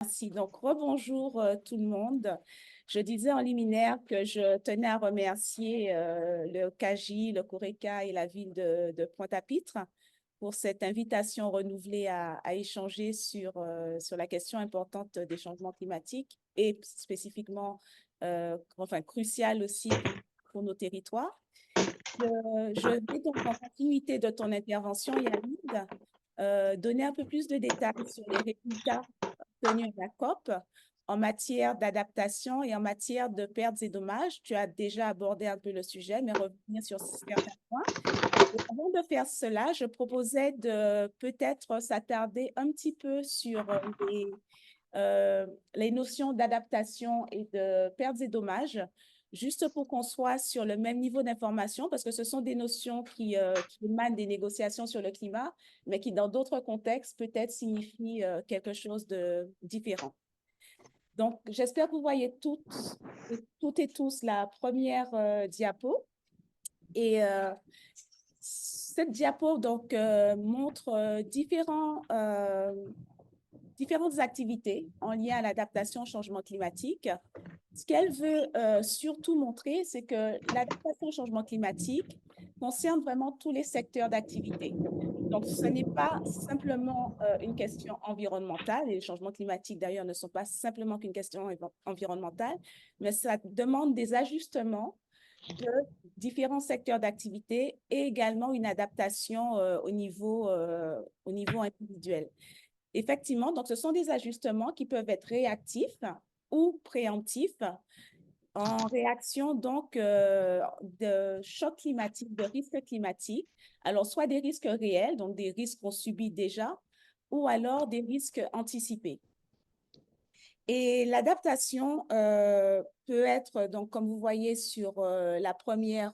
Merci. Donc, rebonjour tout le monde. Je disais en liminaire que je tenais à remercier le CAGI, le CORECA et la ville de Pointe-à-Pitre pour cette invitation renouvelée à échanger sur la question importante des changements climatiques et spécifiquement, enfin, cruciale aussi pour nos territoires. Je vais donc, en continuité de ton intervention, Yannick, donner un peu plus de détails sur les résultats obtenus à la COP en matière d'adaptation et en matière de pertes et dommages. Tu as déjà abordé un peu le sujet, mais revenir sur certains points. Et avant de faire cela, je proposais de peut-être s'attarder un petit peu sur les notions d'adaptation et de pertes et dommages, juste pour qu'on soit sur le même niveau d'information, parce que ce sont des notions qui émanent des négociations sur le climat, mais qui, dans d'autres contextes, peut-être signifient quelque chose de différent. Donc, j'espère que vous voyez toutes et tous la première diapo. Et cette diapo donc, montre différentes activités en lien à l'adaptation au changement climatique. Ce qu'elle veut surtout montrer, c'est que l'adaptation au changement climatique concerne vraiment tous les secteurs d'activité. Donc, ce n'est pas simplement une question environnementale, et les changements climatiques d'ailleurs ne sont pas simplement qu'une question environnementale, mais ça demande des ajustements de différents secteurs d'activité et également une adaptation au niveau individuel. Effectivement, donc ce sont des ajustements qui peuvent être réactifs ou préemptifs en réaction donc de chocs climatiques, de risques climatiques. Alors, soit des risques réels, donc des risques qu'on subit déjà, ou alors des risques anticipés. Et l'adaptation peut être, donc, comme vous voyez sur la première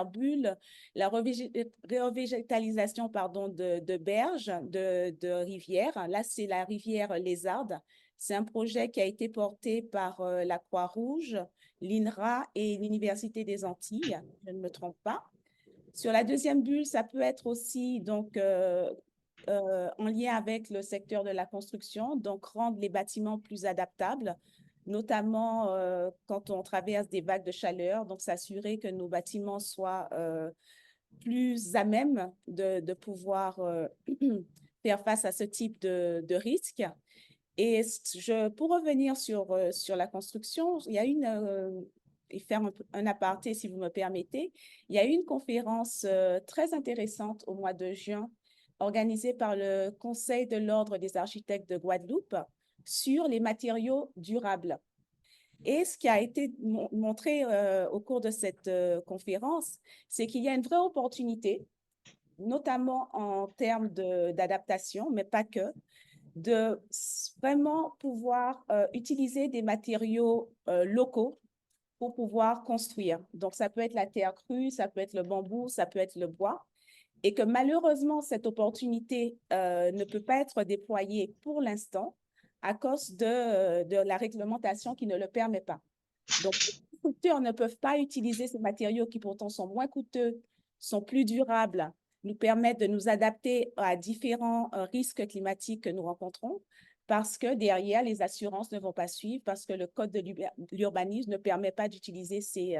bulle, la revégétalisation pardon, de berges, de rivières. Là, c'est la rivière Lézarde. C'est un projet qui a été porté par la Croix-Rouge, l'INRA et l'Université des Antilles, je ne me trompe pas. Sur la deuxième bulle, ça peut être aussi donc, en lien avec le secteur de la construction, donc rendre les bâtiments plus adaptables, notamment quand on traverse des vagues de chaleur, donc s'assurer que nos bâtiments soient plus à même de pouvoir faire face à ce type de risque. Et pour revenir sur la construction, il y a et faire un aparté si vous me permettez, il y a eu une conférence très intéressante au mois de juin organisée par le Conseil de l'Ordre des architectes de Guadeloupe sur les matériaux durables. Et ce qui a été montré au cours de cette conférence, c'est qu'il y a une vraie opportunité, notamment en termes d'adaptation, mais pas que, de vraiment pouvoir utiliser des matériaux locaux pour pouvoir construire. Donc, ça peut être la terre crue, ça peut être le bambou, ça peut être le bois. Et que malheureusement, cette opportunité ne peut pas être déployée pour l'instant à cause de la réglementation qui ne le permet pas. Donc, les constructeurs ne peuvent pas utiliser ces matériaux qui pourtant sont moins coûteux, sont plus durables, nous permettent de nous adapter à différents risques climatiques que nous rencontrons, parce que derrière, les assurances ne vont pas suivre, parce que le code de l'urbanisme ne permet pas d'utiliser ces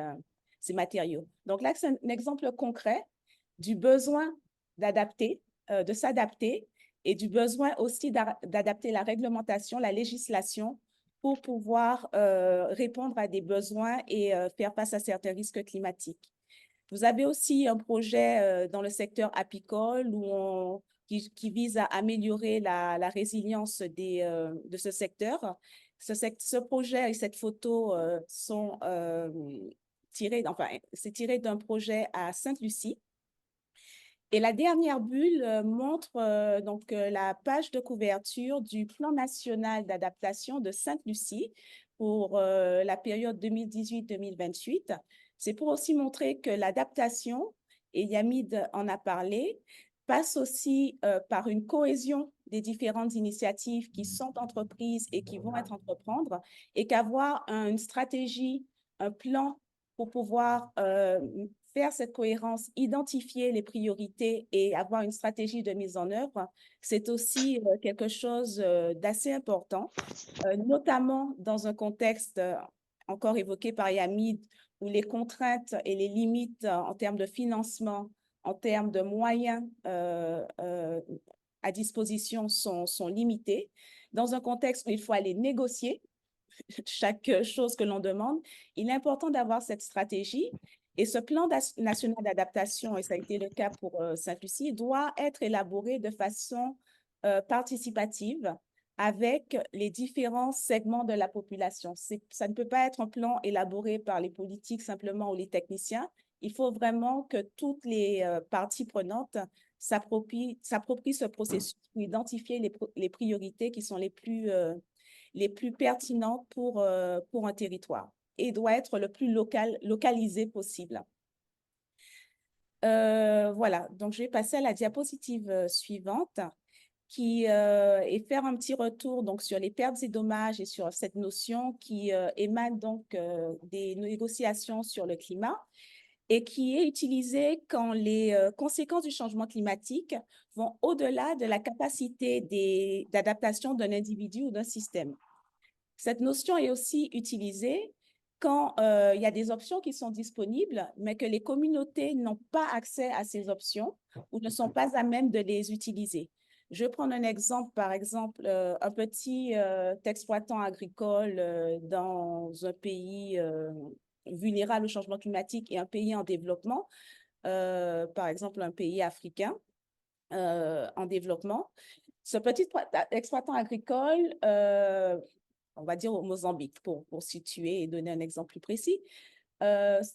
matériaux. Donc là, c'est un exemple concret du besoin d'adapter, de s'adapter, et du besoin aussi d'adapter la réglementation, la législation pour pouvoir répondre à des besoins et faire face à certains risques climatiques. Vous avez aussi un projet dans le secteur apicole qui vise à améliorer la résilience de ce secteur. Ce projet et cette photo sont enfin, c'est tiré d'un projet à Sainte-Lucie. Et la dernière bulle montre donc la page de couverture du plan national d'adaptation de Sainte-Lucie pour la période 2018-2028. C'est pour aussi montrer que l'adaptation, et Yamid en a parlé, passe aussi par une cohésion des différentes initiatives qui sont entreprises et qui vont être entreprendre, et qu'avoir une stratégie, un plan pour pouvoir faire cette cohérence, identifier les priorités et avoir une stratégie de mise en œuvre, c'est aussi quelque chose d'assez important, notamment dans un contexte encore évoqué par Yamid, où les contraintes et les limites en termes de financement, en termes de moyens à disposition sont limitées. Dans un contexte où il faut aller négocier chaque chose que l'on demande, il est important d'avoir cette stratégie. Et ce plan national d'adaptation, et ça a été le cas pour Sainte-Lucie, doit être élaboré de façon participative avec les différents segments de la population. Ça ne peut pas être un plan élaboré par les politiques simplement ou les techniciens. Il faut vraiment que toutes les parties prenantes s'approprient ce processus pour identifier les priorités qui sont les plus pertinentes pour un territoire et doit être le plus localisé possible. Voilà, donc je vais passer à la diapositive suivante et faire un petit retour donc, sur les pertes et dommages et sur cette notion qui émane donc des négociations sur le climat et qui est utilisée quand les conséquences du changement climatique vont au-delà de la capacité d'adaptation d'un individu ou d'un système. Cette notion est aussi utilisée quand il y a des options qui sont disponibles, mais que les communautés n'ont pas accès à ces options ou ne sont pas à même de les utiliser. Je vais prendre un exemple, par exemple, un petit exploitant agricole dans un pays vulnérable au changement climatique et un pays en développement, par exemple un pays africain en développement. Ce petit exploitant agricole, on va dire au Mozambique, pour situer et donner un exemple plus précis,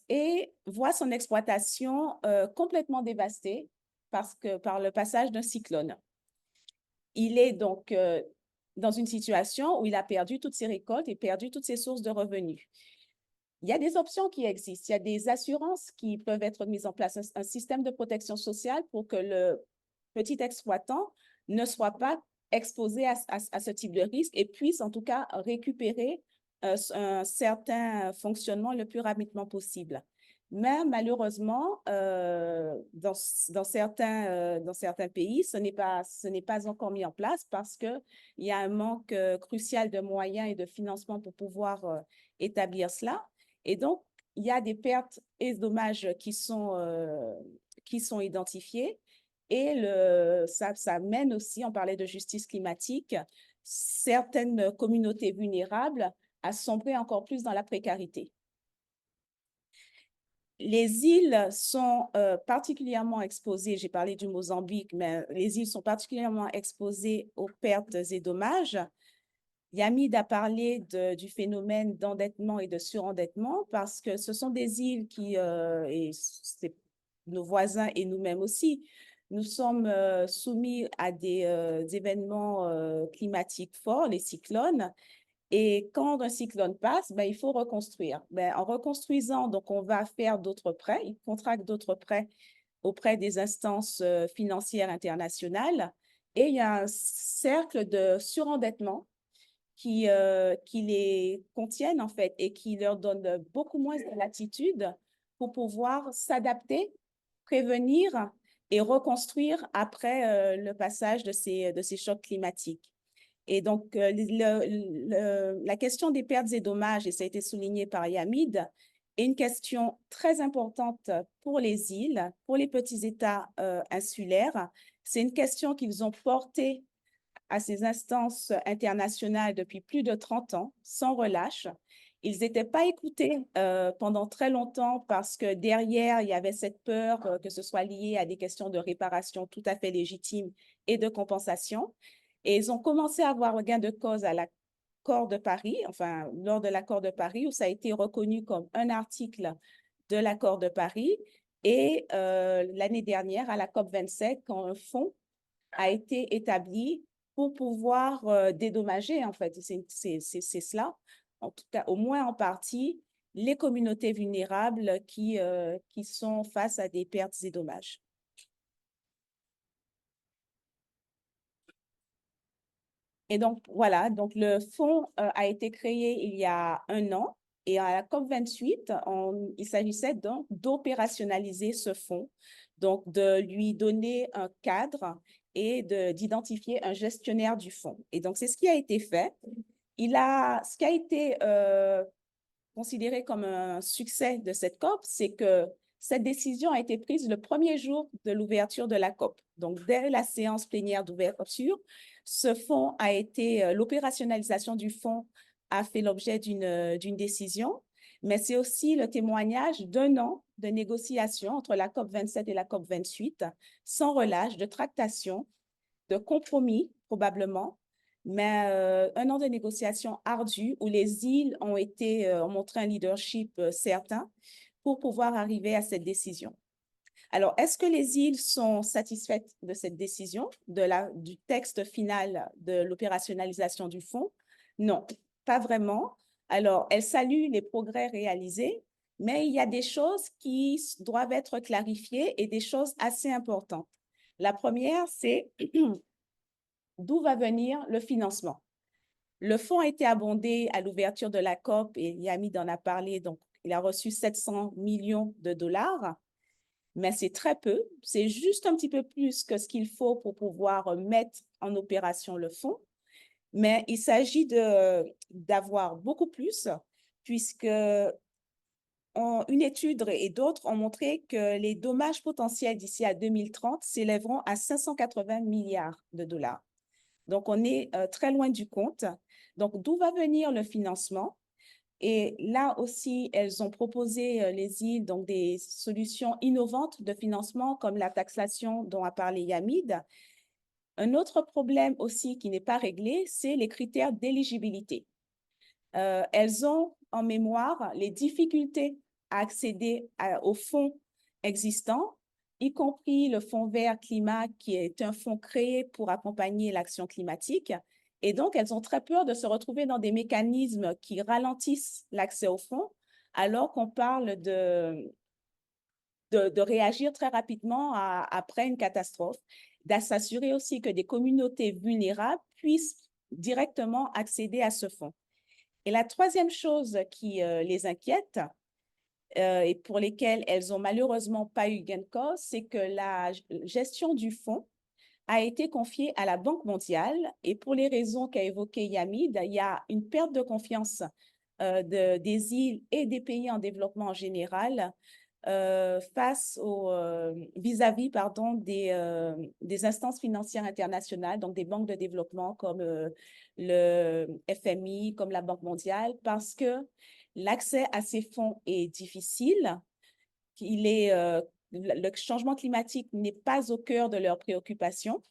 et voit son exploitation complètement dévastée par le passage d'un cyclone. Il est donc dans une situation où il a perdu toutes ses récoltes et perdu toutes ses sources de revenus. Il y a des options qui existent. Il y a des assurances qui peuvent être mises en place, un système de protection sociale pour que le petit exploitant ne soit pas exposé à ce type de risque et puisse en tout cas récupérer un certain fonctionnement le plus rapidement possible. Mais malheureusement, dans certains pays, ce n'est pas encore mis en place parce qu'il y a un manque crucial de moyens et de financement pour pouvoir établir cela. Et donc, il y a des pertes et dommages qui sont identifiés. Et ça mène aussi, on parlait de justice climatique, certaines communautés vulnérables à sombrer encore plus dans la précarité. Les îles sont particulièrement exposées, j'ai parlé du Mozambique, mais les îles sont particulièrement exposées aux pertes et dommages. Yamid a parlé du phénomène d'endettement et de surendettement parce que ce sont des îles et c'est nos voisins et nous-mêmes aussi, nous sommes soumis à des événements climatiques forts, les cyclones. Et quand un cyclone passe, ben, il faut reconstruire. Ben, en reconstruisant, donc on va faire d'autres prêts, il contracte d'autres prêts auprès des instances financières internationales. Et il y a un cercle de surendettement qui les contiennent en fait et qui leur donne beaucoup moins de latitude pour pouvoir s'adapter, prévenir et reconstruire après le passage de ces chocs climatiques. Et donc, la question des pertes et dommages, et ça a été souligné par Yamid, est une question très importante pour les îles, pour les petits États insulaires. C'est une question qu'ils ont portée à ces instances internationales depuis plus de 30 ans, sans relâche. Ils n'étaient pas écoutés pendant très longtemps parce que derrière, il y avait cette peur que ce soit lié à des questions de réparation tout à fait légitimes et de compensation. Et ils ont commencé à avoir gain de cause à l'accord de Paris, enfin, lors de l'accord de Paris, où ça a été reconnu comme un article de l'accord de Paris. Et l'année dernière, à la COP27, quand un fonds a été établi pour pouvoir dédommager, en fait, c'est cela, en tout cas, au moins en partie, les communautés vulnérables qui sont face à des pertes et dommages. Et donc, voilà, donc le fonds a été créé il y a 1 an Et à la COP28, il s'agissait donc d'opérationnaliser ce fonds, donc de lui donner un cadre et d'identifier un gestionnaire du fonds. Et donc, c'est ce qui a été fait. Ce qui a été considéré comme un succès de cette COP, c'est que cette décision a été prise le premier jour de l'ouverture de la COP. Donc, dès la séance plénière d'ouverture, l'opérationnalisation du fonds a fait l'objet d'une décision, mais c'est aussi le témoignage d'1 an de négociations entre la COP 27 et la COP 28, sans relâche, de tractations, de compromis probablement, mais 1 an de négociations ardues où les îles ont montré un leadership certain pour pouvoir arriver à cette décision. Alors, est-ce que les îles sont satisfaites de cette décision, du texte final de l'opérationnalisation du fonds? Non, pas vraiment. Alors, elles saluent les progrès réalisés, mais il y a des choses qui doivent être clarifiées et des choses assez importantes. La première, c'est d'où va venir le financement. Le fonds a été abondé à l'ouverture de la COP et Yamid en a parlé, donc il a reçu 700 millions de dollars, mais c'est très peu, c'est juste un petit peu plus que ce qu'il faut pour pouvoir mettre en opération le fonds, mais il s'agit d'avoir beaucoup plus, puisque une étude et d'autres ont montré que les dommages potentiels d'ici à 2030 s'élèveront à 580 milliards de dollars. Donc, on est très loin du compte. Donc, d'où va venir le financement? Et là aussi, elles ont proposé, les îles, donc des solutions innovantes de financement comme la taxation dont a parlé Yamid. Un autre problème aussi qui n'est pas réglé, c'est les critères d'éligibilité. Elles ont en mémoire les difficultés à accéder aux fonds existants, y compris le Fonds vert climat, qui est un fonds créé pour accompagner l'action climatique. Et donc, elles ont très peur de se retrouver dans des mécanismes qui ralentissent l'accès aux fonds, alors qu'on parle de réagir très rapidement après une catastrophe, de s'assurer aussi que des communautés vulnérables puissent directement accéder à ce fonds. Et la troisième chose qui les inquiète et pour lesquelles elles n'ont malheureusement pas eu gain de cause, c'est que la gestion du fonds a été confiée à la Banque mondiale et pour les raisons qu'a évoquées Yamid, il y a une perte de confiance des îles et des pays en développement en général vis-à-vis des instances financières internationales, donc des banques de développement comme le FMI, comme la Banque mondiale, parce que l'accès à ces fonds est difficile. Le changement climatique n'est pas au cœur de leurs préoccupations.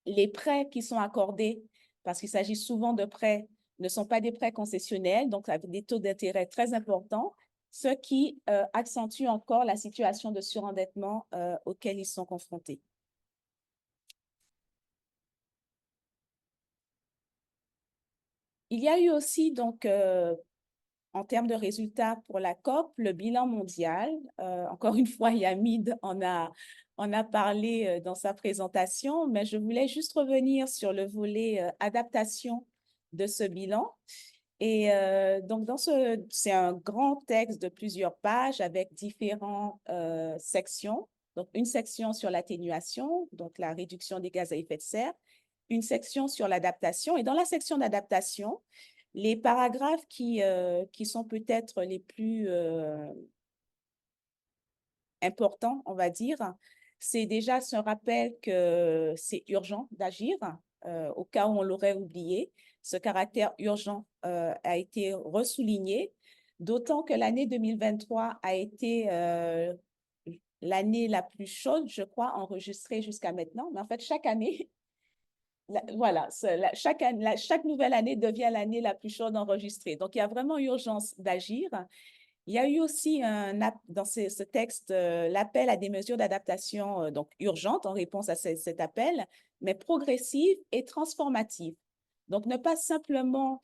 Les prêts qui sont accordés, parce qu'il s'agit souvent de prêts, ne sont pas des prêts concessionnels, donc avec des taux d'intérêt très importants, ce qui accentue encore la situation de surendettement auquel ils sont confrontés. Il y a eu aussi, donc, en termes de résultats pour la COP, le bilan mondial. Encore une fois, Yamid en a parlé dans sa présentation, mais je voulais juste revenir sur le volet adaptation de ce bilan. Et donc, c'est un grand texte de plusieurs pages avec différentes sections. Donc, une section sur l'atténuation, donc la réduction des gaz à effet de serre, une section sur l'adaptation. Et dans la section d'adaptation, les paragraphes qui sont peut-être les plus importants, on va dire, c'est déjà ce rappel que c'est urgent d'agir au cas où on l'aurait oublié. Ce caractère urgent a été ressouligné, d'autant que l'année 2023 a été l'année la plus chaude, je crois, enregistrée jusqu'à maintenant. Mais en fait, chaque année, voilà, chaque nouvelle année devient l'année la plus chaude enregistrée. Donc, il y a vraiment urgence d'agir. Il y a eu aussi dans ce texte l'appel à des mesures d'adaptation donc urgentes en réponse à cet appel, mais progressives et transformatives. Donc, ne pas simplement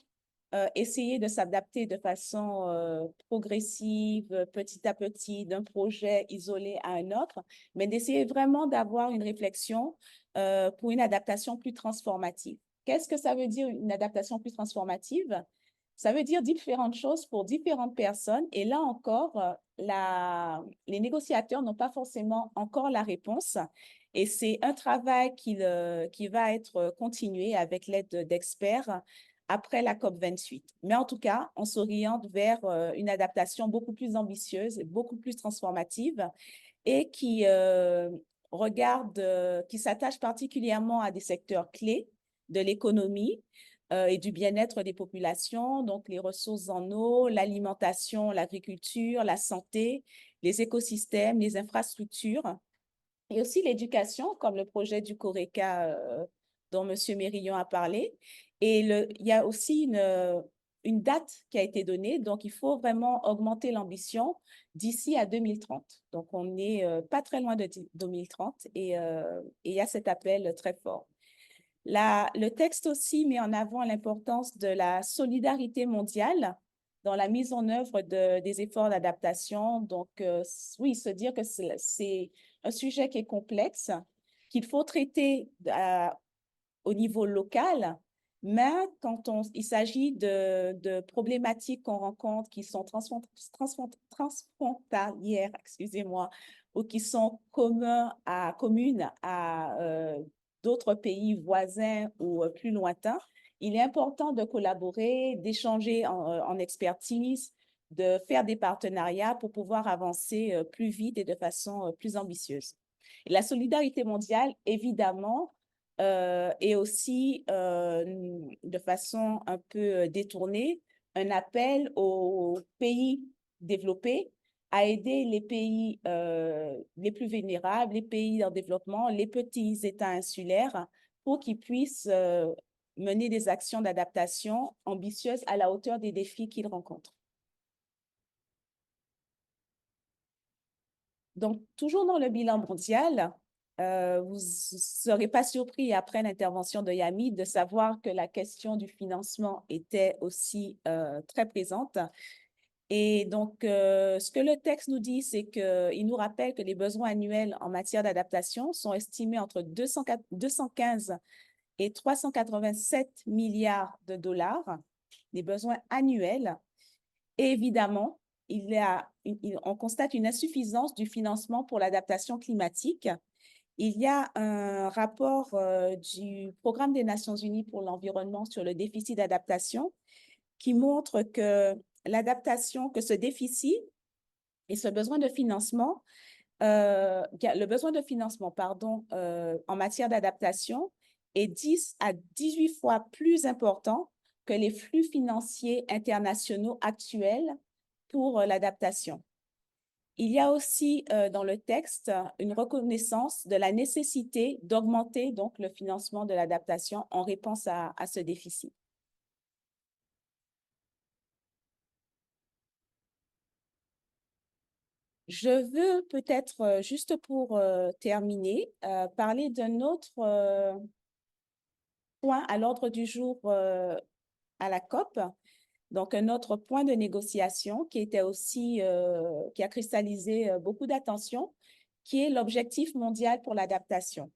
essayer de s'adapter de façon progressive, petit à petit, d'un projet isolé à un autre, mais d'essayer vraiment d'avoir une réflexion pour une adaptation plus transformative. Qu'est-ce que ça veut dire une adaptation plus transformative? Ça veut dire différentes choses pour différentes personnes. Et là encore, les négociateurs n'ont pas forcément encore la réponse. Et c'est un travail qui va être continué avec l'aide d'experts après la COP28. Mais en tout cas, on s'oriente vers une adaptation beaucoup plus ambitieuse, beaucoup plus transformative et qui s'attache particulièrement à des secteurs clés de l'économie et du bien-être des populations, donc les ressources en eau, l'alimentation, l'agriculture, la santé, les écosystèmes, les infrastructures et aussi l'éducation, comme le projet du CORECA dont M. Mérillon a parlé. Et il y a aussi une date qui a été donnée, donc il faut vraiment augmenter l'ambition d'ici à 2030. Donc, on n'est pas très loin de 2030 et il y a cet appel très fort. Le texte aussi met en avant l'importance de la solidarité mondiale dans la mise en œuvre des efforts d'adaptation. Donc, oui, se dire que c'est un sujet qui est complexe, qu'il faut traiter au niveau local, mais il s'agit de problématiques qu'on rencontre qui sont transfrontalières, excusez-moi, ou qui sont communes à d'autres pays voisins ou plus lointains, il est important de collaborer, d'échanger en expertise, de faire des partenariats pour pouvoir avancer plus vite et de façon plus ambitieuse. Et la solidarité mondiale, évidemment, et aussi, de façon un peu détournée, un appel aux pays développés à aider les pays les plus vulnérables, les pays en développement, les petits États insulaires, pour qu'ils puissent mener des actions d'adaptation ambitieuses à la hauteur des défis qu'ils rencontrent. Donc, toujours dans le bilan mondial, vous ne serez pas surpris après l'intervention de Yami de savoir que la question du financement était aussi très présente. Et donc, ce que le texte nous dit, c'est qu'il nous rappelle que les besoins annuels en matière d'adaptation sont estimés entre 215 et 387 milliards de dollars, des besoins annuels. Et évidemment, on constate une insuffisance du financement pour l'adaptation climatique. Il y a un rapport du Programme des Nations Unies pour l'environnement sur le déficit d'adaptation qui montre que ce déficit et ce besoin de financement, le besoin de financement, pardon, en matière d'adaptation est 10 à 18 fois plus important que les flux financiers internationaux actuels pour l'adaptation. Il y a aussi dans le texte une reconnaissance de la nécessité d'augmenter donc le financement de l'adaptation en réponse à ce déficit. Je veux peut-être, juste pour terminer, parler d'un autre point à l'ordre du jour à la COP. Donc, un autre point de négociation qui était aussi, qui a cristallisé beaucoup d'attention, qui est l'objectif mondial pour l'adaptation.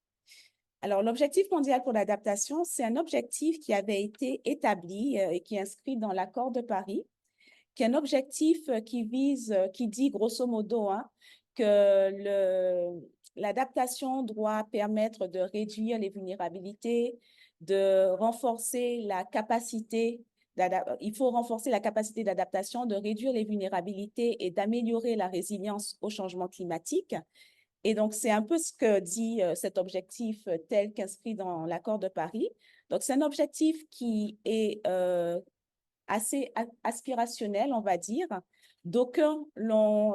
Alors, l'objectif mondial pour l'adaptation, c'est un objectif qui avait été établi et qui est inscrit dans l'accord de Paris, qui est un objectif qui dit grosso modo que l'adaptation doit permettre de réduire les vulnérabilités, de renforcer la capacité il faut renforcer la capacité d'adaptation, de réduire les vulnérabilités et d'améliorer la résilience au changement climatique. Et donc, c'est un peu ce que dit cet objectif tel qu'inscrit dans l'accord de Paris. Donc, c'est un objectif qui est assez aspirationnel, on va dire. D'aucuns l'ont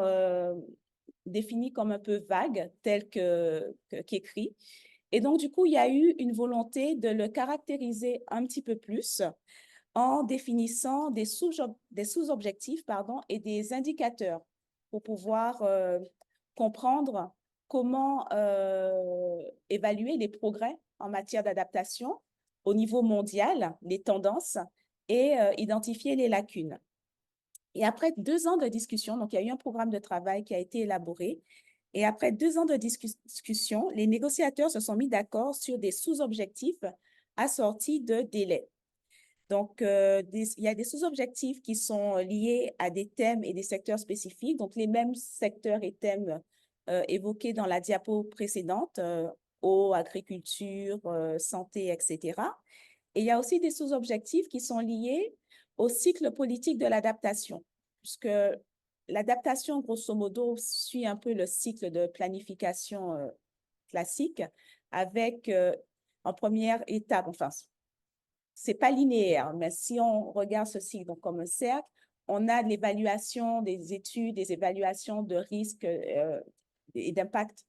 défini comme un peu vague, tel qu'écrit. Et donc, du coup, il y a eu une volonté de le caractériser un petit peu plus en définissant des sous-objectifs et des indicateurs pour pouvoir comprendre comment évaluer les progrès en matière d'adaptation au niveau mondial, les tendances, et identifier les lacunes. Et après 2 ans de discussion, donc il y a eu un programme de travail qui a été élaboré, et après 2 ans de discussion, les négociateurs se sont mis d'accord sur des sous-objectifs assortis de délais. Donc, il y a des sous-objectifs qui sont liés à des thèmes et des secteurs spécifiques. Donc, les mêmes secteurs et thèmes évoqués dans la diapo précédente, eau, agriculture, santé, etc. Et il y a aussi des sous-objectifs qui sont liés au cycle politique de l'adaptation, puisque l'adaptation, grosso modo, suit un peu le cycle de planification classique avec en première étape, enfin, c'est pas linéaire, mais si on regarde ceci donc comme un cercle, on a l'évaluation des études, des évaluations de risques et d'impact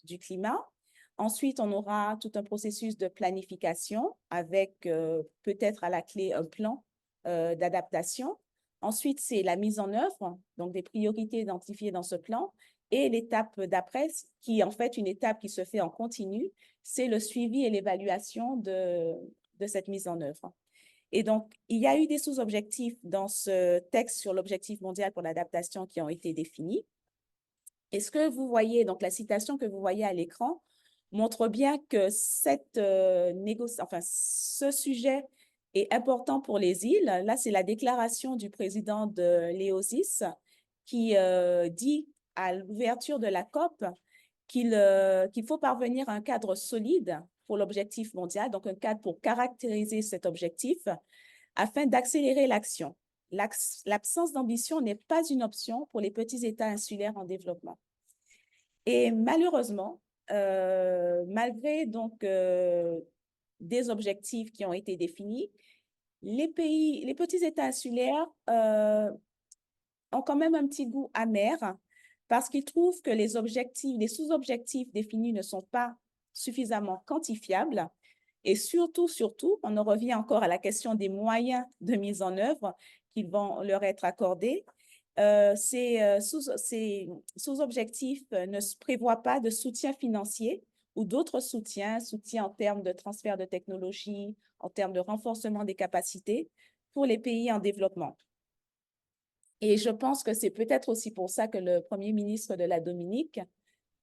du climat. Ensuite, on aura tout un processus de planification avec peut-être à la clé un plan d'adaptation. Ensuite, c'est la mise en œuvre, donc des priorités identifiées dans ce plan. Et l'étape d'après, qui est en fait une étape qui se fait en continu, c'est le suivi et l'évaluation de cette mise en œuvre. Et donc, il y a eu des sous-objectifs dans ce texte sur l'objectif mondial pour l'adaptation qui ont été définis. Et ce que vous voyez, donc la citation que vous voyez à l'écran, montre bien que ce sujet est important pour les îles. Là, c'est la déclaration du président de l'EOSIS qui dit à l'ouverture de la COP qu'il faut parvenir à un cadre solide pour l'objectif mondial, donc un cadre pour caractériser cet objectif afin d'accélérer l'action. L'absence d'ambition n'est pas une option pour les petits États insulaires en développement. Et malheureusement, malgré donc des objectifs qui ont été définis, les petits États insulaires ont quand même un petit goût amer parce qu'ils trouvent que les sous-objectifs définis ne sont pas suffisamment quantifiables. Et surtout, on en revient encore à la question des moyens de mise en œuvre qui vont leur être accordés. Ces sous-objectifs ne prévoient pas de soutien financier ou d'autres soutiens en termes de transfert de technologie, en termes de renforcement des capacités pour les pays en développement. Et je pense que c'est peut-être aussi pour ça que le Premier ministre de la Dominique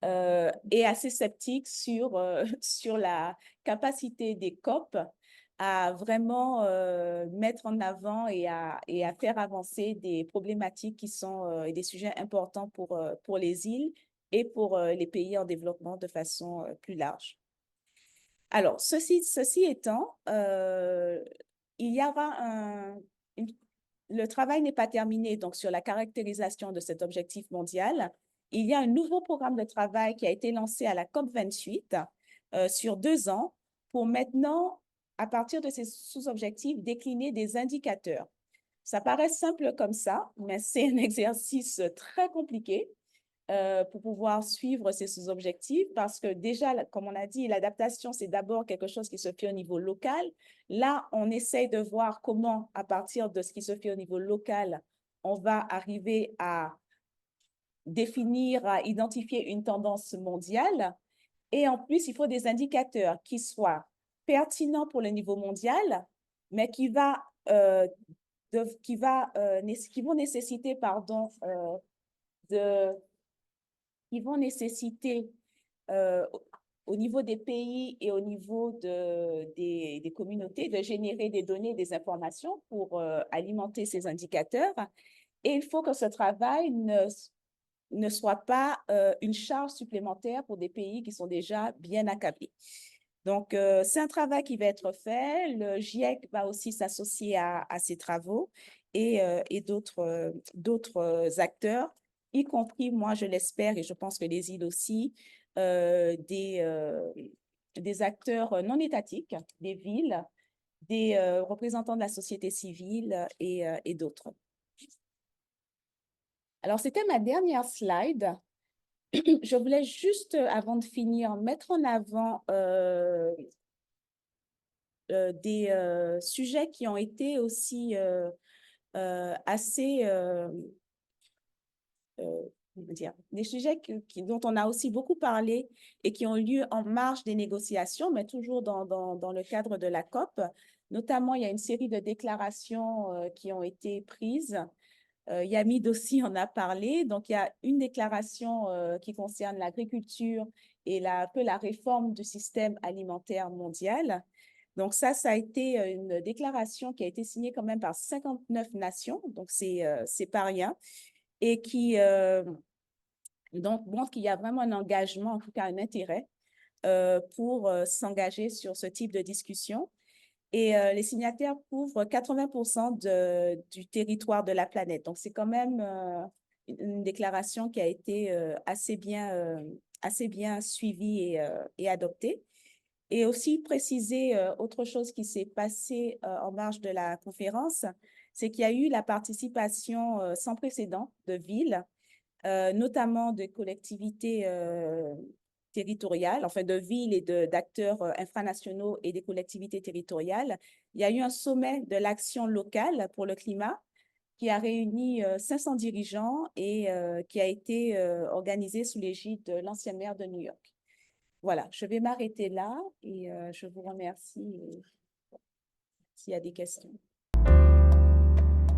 est assez sceptique sur la capacité des COP à vraiment mettre en avant et à faire avancer des problématiques qui sont et des sujets importants pour les îles et pour les pays en développement de façon plus large. Alors, ceci étant, il y aura le travail n'est pas terminé donc sur la caractérisation de cet objectif mondial. Il y a un nouveau programme de travail qui a été lancé à la COP28 sur 2 ans pour maintenant, à partir de ces sous-objectifs, décliner des indicateurs. Ça paraît simple comme ça, mais c'est un exercice très compliqué pour pouvoir suivre ces sous-objectifs parce que déjà, comme on a dit, l'adaptation, c'est d'abord quelque chose qui se fait au niveau local. Là, on essaye de voir comment, à partir de ce qui se fait au niveau local, on va arriver à définir, à identifier une tendance mondiale. Et en plus, il faut des indicateurs qui soient pertinents pour le niveau mondial, mais qui vont nécessiter, qui vont nécessiter au niveau des pays et au niveau des communautés de générer des données, des informations pour alimenter ces indicateurs. Et il faut que ce travail ne soit pas une charge supplémentaire pour des pays qui sont déjà bien accablés. Donc, c'est un travail qui va être fait. Le GIEC va aussi s'associer à ces travaux et d'autres acteurs, y compris, moi, je l'espère, et je pense que les îles aussi, des acteurs non étatiques, des villes, des représentants de la société civile et d'autres. Alors, c'était ma dernière slide. Je voulais juste, avant de finir, mettre en avant des sujets qui ont été aussi assez, comment dire, des sujets dont on a aussi beaucoup parlé et qui ont lieu en marge des négociations, mais toujours dans le cadre de la COP. Notamment, il y a une série de déclarations qui ont été prises. Yamid aussi en a parlé. Donc, il y a une déclaration qui concerne l'agriculture et un peu la réforme du système alimentaire mondial. Donc ça a été une déclaration qui a été signée quand même par 59 nations, donc c'est pas rien, et qui donc montre qu'il y a vraiment un engagement, en tout cas un intérêt pour s'engager sur ce type de discussion. Et les signataires couvrent 80% du territoire de la planète. Donc c'est quand même une déclaration qui a été assez bien suivie et adoptée. Et aussi préciser autre chose qui s'est passé en marge de la conférence, c'est qu'il y a eu la participation sans précédent de villes, notamment de collectivités territoriales, enfin de villes et d'acteurs infranationaux et des collectivités territoriales. Il y a eu un sommet de l'action locale pour le climat qui a réuni 500 dirigeants et qui a été organisé sous l'égide de l'ancien maire de New York. Voilà, je vais m'arrêter là et je vous remercie s'il y a des questions.